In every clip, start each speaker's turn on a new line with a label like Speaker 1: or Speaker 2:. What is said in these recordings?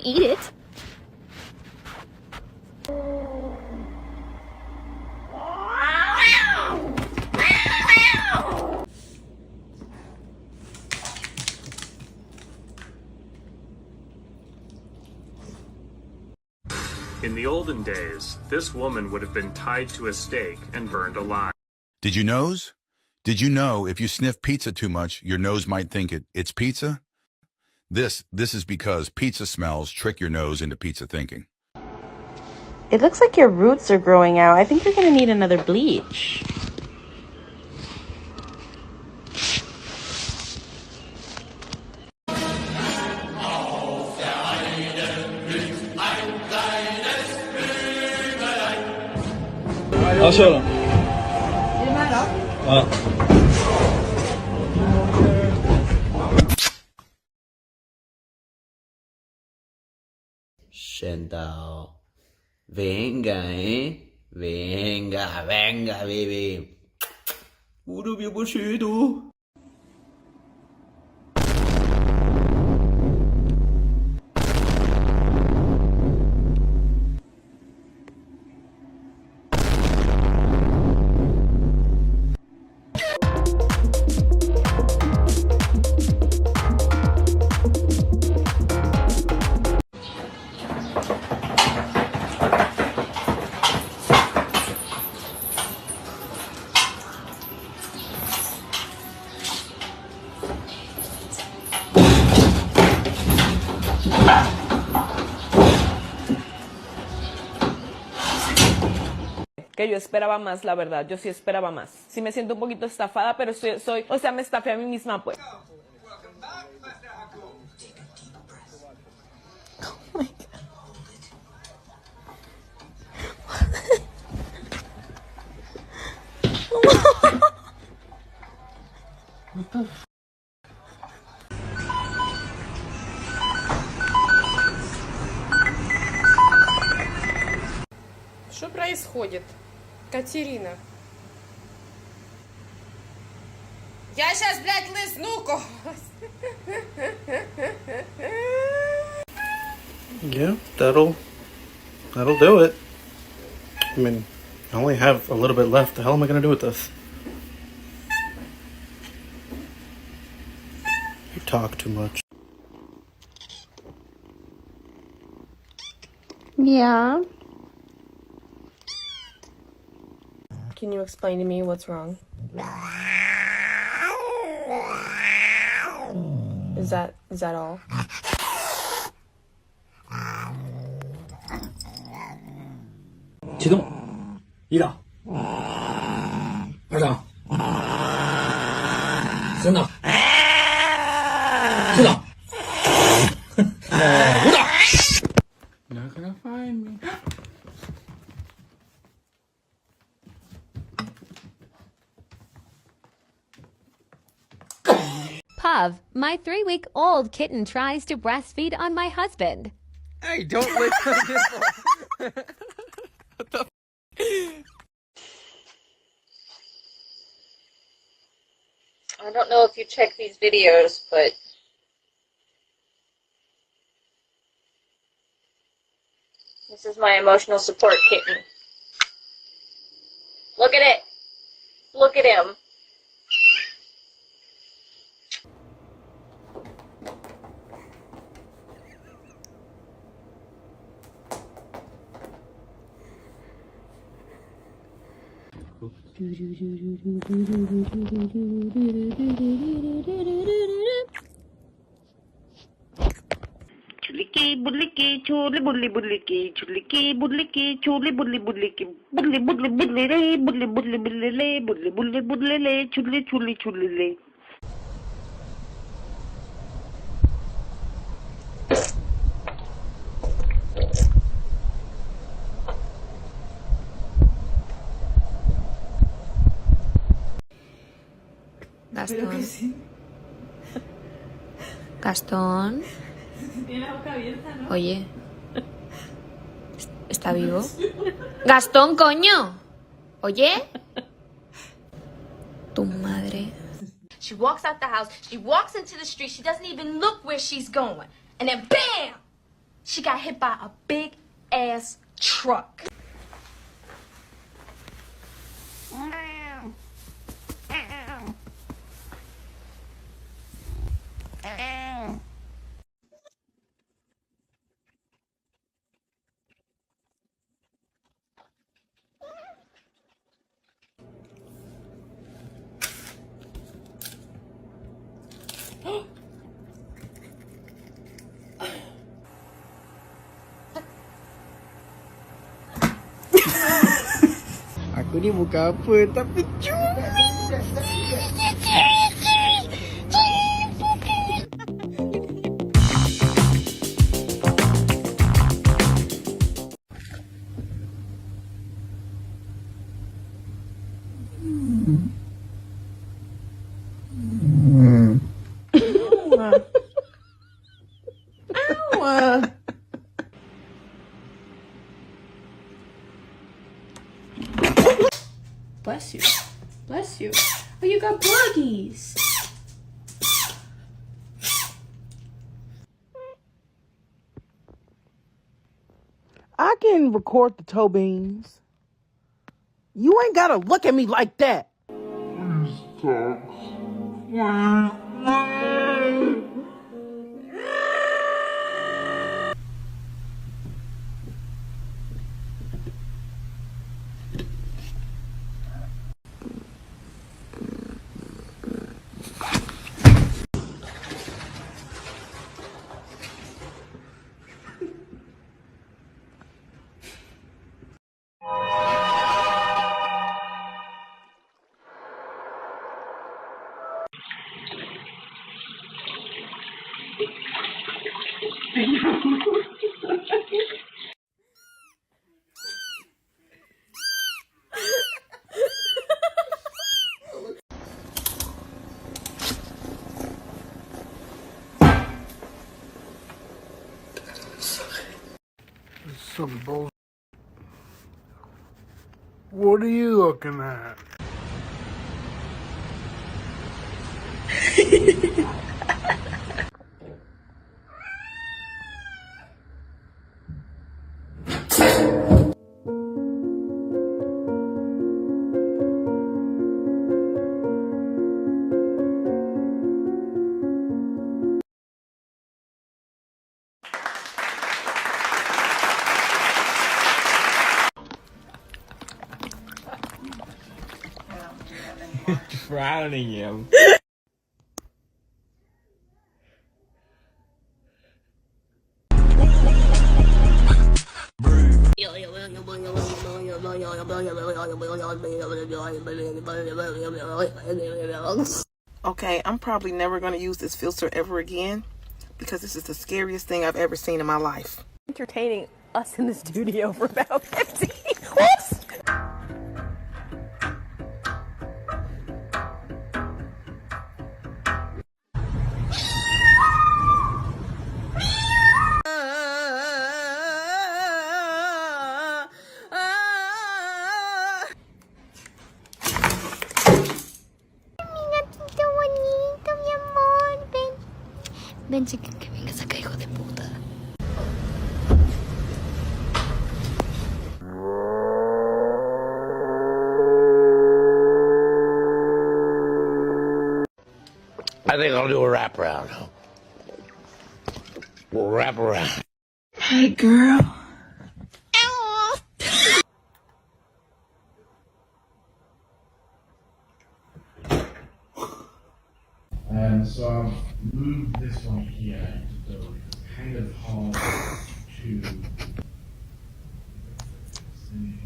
Speaker 1: eat it.
Speaker 2: In the olden days, this woman would have been tied to a stake and burned alive.
Speaker 3: Did you nose? Did you know if you sniff pizza too much, your nose might think it's pizza? This is because pizza smells trick your nose into pizza thinking.
Speaker 4: It looks like your roots are growing out. I think you're gonna need another bleach.
Speaker 5: Sentado. Venga, Venga, venga, bebé. 무릎이 부시도.
Speaker 6: Que yo esperaba más, la verdad, yo sí esperaba más. Sí me siento un poquito estafada, pero o sea, me estafé a mí misma, pues.
Speaker 7: Что происходит, Катерина? Я сейчас, блядь, лысну когось.
Speaker 8: Yeah, that'll do it. I mean, I only have a little bit left. The hell am I gonna do with this? You talk too much.
Speaker 1: Yeah.
Speaker 7: Can you explain to me what's wrong? Is that all?
Speaker 9: 지동 일어 가자 순아 순아 오다 Not gonna find me.
Speaker 10: Puv, my 3-week-old kitten tries to breastfeed on my husband.
Speaker 9: Hey, don't lick the nipple. What the
Speaker 11: I don't know if you check these videos, but this is my emotional support kitten. Look at it. Look at him.
Speaker 4: Chuliki, buliki, chuli, bully, buliki, chuliki, buliki, chuli, bully, buliki, bully, bully, bully, lay, bully, bully, bully, lay, bully, bully, bully, lay, chuli, chuli, chuli, lay.
Speaker 1: Gastón. Gastón.
Speaker 6: Tiene la boca abierta, ¿no?
Speaker 1: Oye. ¿Está vivo? Gastón, coño. Oye. Tu madre.
Speaker 12: She walks out the house, she walks into the street, she doesn't even look where she's going. And then BAM! she got hit by a big ass truck.
Speaker 9: Aku ni bukan apa, tapi
Speaker 12: Bless you. Bless you. Oh, you got boogies.
Speaker 9: I can record the toe beans. You ain't gotta look at me like that.
Speaker 13: Some bull. What are you looking at?
Speaker 9: Drowning him. Okay, I'm probably never going to use this filter ever again because this is the scariest thing I've ever seen in my life.
Speaker 6: Entertaining us in the studio for about 15. Whoops!
Speaker 1: Ven, chica, que vengas acá, hijo de puta.
Speaker 5: I think I'll do a wraparound. We'll wrap around.
Speaker 1: Hey, girl.
Speaker 13: And so I've moved this one here to the kind of hard to see.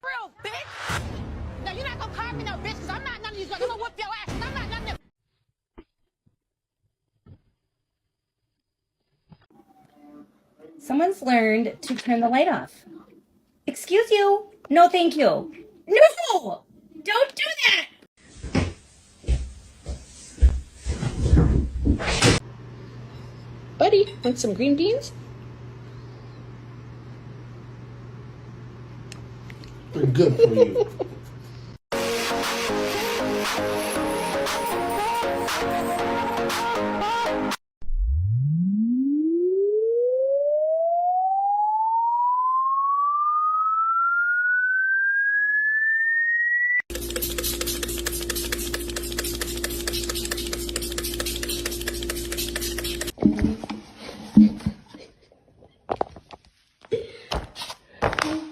Speaker 12: Real bitch. No, you're not gonna call me no bitch, because I'm not none of these girls. I'm gonna whoop your ass, 'cause I'm not none of them.
Speaker 14: Someone's learned to turn the light off. Excuse you. No, thank you. No! Don't do that!
Speaker 15: Buddy, want some green beans?
Speaker 13: good for you.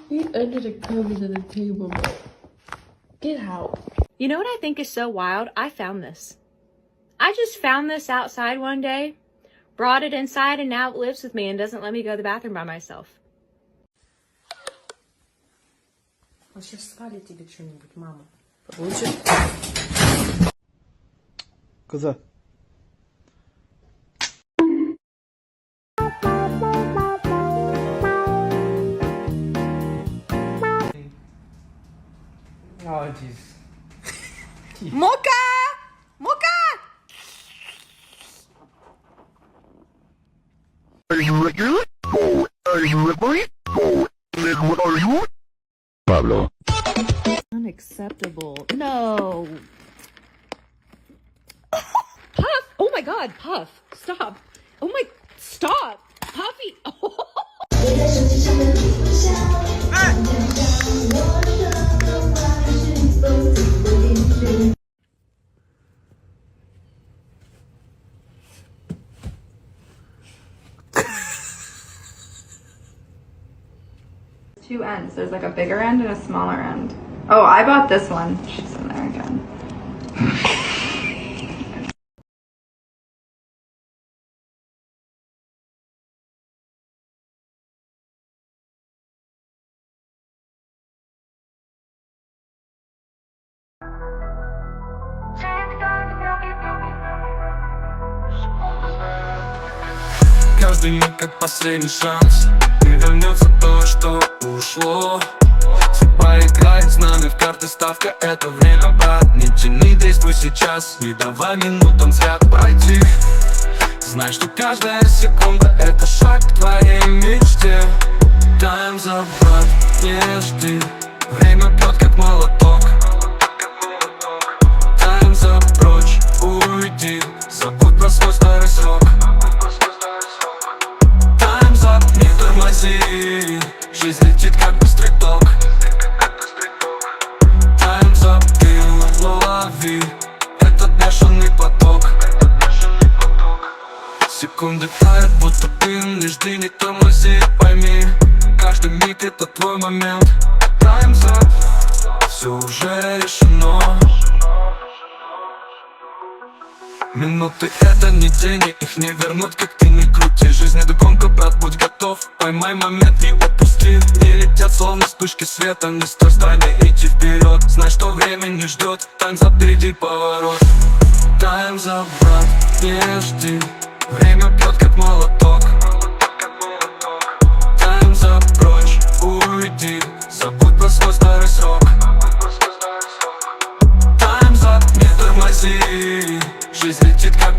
Speaker 1: He's under the covers of the table. Get out.
Speaker 14: You know what I think is so wild? I found this. I just found this outside one day, brought it inside, and now it lives with me and doesn't let me go to the bathroom by myself.
Speaker 6: Сейчас свали тебе что-нибудь, мама.
Speaker 8: Коза.
Speaker 6: Oh, jeez.
Speaker 7: Mocha! Mocha!
Speaker 3: Are you regular? Are you a boy? What are you? Pablo.
Speaker 14: Unacceptable. No. Puff! Oh my god, Puff. Stop. Oh my... Stop. Puffy. Oh.
Speaker 15: Two ends. There's like a bigger end and a smaller end. Oh, I bought this one. She's in there again.
Speaker 16: Каждый миг как последний шанс. Не вернется то, что ушло. Судьба играет с нами в карты, ставка — это время, брат. Не тяни, действуй сейчас, не давай минутам зря пройти. Знай, что каждая секунда — это шаг к твоей мечте. Time's up, брат, не жди. Время бьет как молоток. Time's up, прочь, уйди. Забудь про свой старый срок. Time's up, не тормози. Жизнь летит как быстрый ток. Time's up, ты лови этот бешеный поток. Секунды тают, будто пин. Не жди, не тормози, пойми. Каждый миг — это твой момент. Time's up, все уже решено. Минуты — это не деньги, их не вернуть, как ты не крути. Жизнь — это гонка, брат, будь готов. Поймай момент и упусти. Не летят словно вспышки света, не стой, стань, идти вперед. Знай, что время не ждет. Time's up, впереди поворот. Time's up, брат, не жди. Время бьет как молоток. Time's up, прочь, уйди. Забудь про свой старый срок. Time's up, не тормози. Жизнь летит как